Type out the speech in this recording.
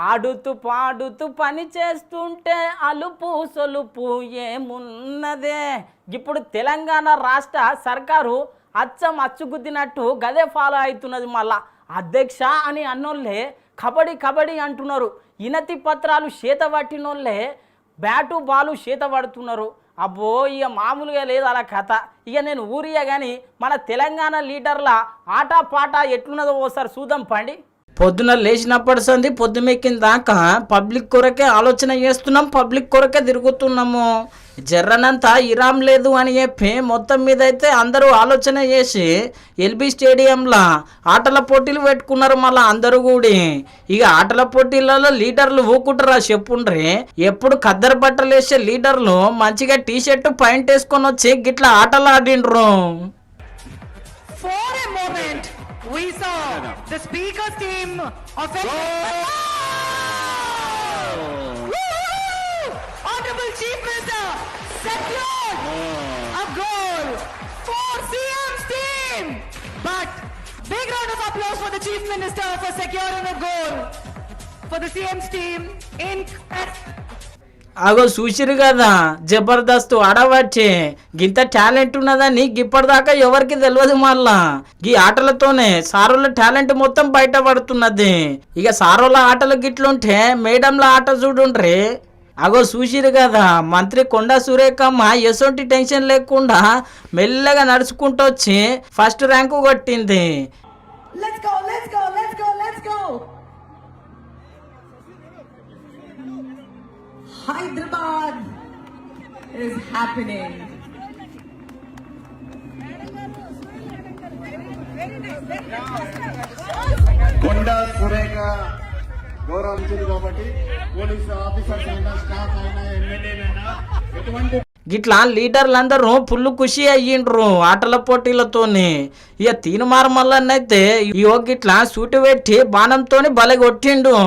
ఆడుతూ పాడుతూ పని చేస్తుంటే అలుపు సొలుపు ఏమున్నదే. ఇప్పుడు తెలంగాణ రాష్ట్ర సర్కారు అచ్చం అచ్చుగుద్దినట్టు గదే ఫాలో అవుతున్నది. మళ్ళా అధ్యక్ష అని అన్నోళ్ళే కబడ్డీ కబడ్డీ అంటున్నారు. ఇనతి పత్రాలు చేత పట్టినోళ్ళే బ్యాటు బాలు చేత పడుతున్నారు. అబ్బో ఇక మామూలుగా లేదు అలా కథ. ఇక నేను ఊరియా కానీ మన తెలంగాణ లీడర్ల ఆట పాట ఎట్లున్నదో ఓసారి చూద్దాం పండి. పొద్దున లేచినప్పటి సంది పొద్దుమెక్కిన దాకా పబ్లిక్ కొరకే ఆలోచన చేస్తున్నాం, పబ్లిక్ కొరకే తిరుగుతున్నాము. జర్రనంతా ఇరాం లేదు అని చెప్పి మొత్తం మీద అయితే అందరూ ఆలోచన చేసి ఎల్బీ స్టేడియంలో ఆటల పోటీలు పెట్టుకున్నారు. మళ్ళీ అందరూ కూడి ఇక ఆటల పోటీలలో లీడర్లు ఊకుంటారా చెప్పుండ్రి. ఎప్పుడు ఖద్దరు బట్టలు వేసే లీడర్లు మంచిగా టీ షర్టు పాయింట్ వేసుకొని వచ్చి గిట్లా ఆటలు ఆడిండ్రు. We saw the speakers team of Honorable Chief Minister secured a goal for CM's team. But big round of applause for the Chief Minister for securing a goal for the CM's team in అగో చూసిరు కదా జబర్దస్త్ ఆడవచ్చే గింత talent ఉన్నదని ఇప్పటిదాకా ఎవరికి తెలియదు. మళ్ళా ఈ ఆటలతోనే సారోళ్ళ టాలెంట్ మొత్తం బయట పడుతున్నది. ఇక సారోళ్ళ ఆటలు గిట్లుంటే మేడంల ఆట చూడుండ్రి. అగో చూసిరు కదా మంత్రి కొండా సురేఖమ్మ ఎసొంటి టెన్షన్ లేకుండా మెల్లగా నడుచుకుంటూ వచ్చి ఫస్ట్ ర్యాంకు కొట్టింది. Hyderabad is happening. Konda Surekha గౌరవించారు కాబట్టి పోలీసు ఆఫీసర్స్ అయినా స్టాఫ్ అయినా ఎమ్మెల్యేలైనా ఎటువంటి గిట్లా లీడర్లందరూ ఫుల్ ఖుషి అయ్యిండ్రు ఆటల పోటీలతోని. ఇక తీనుమార మల్లన్నైతే ఇగో గిట్లా సూటు పెట్టి బాణంతోని బలగొట్టిండు.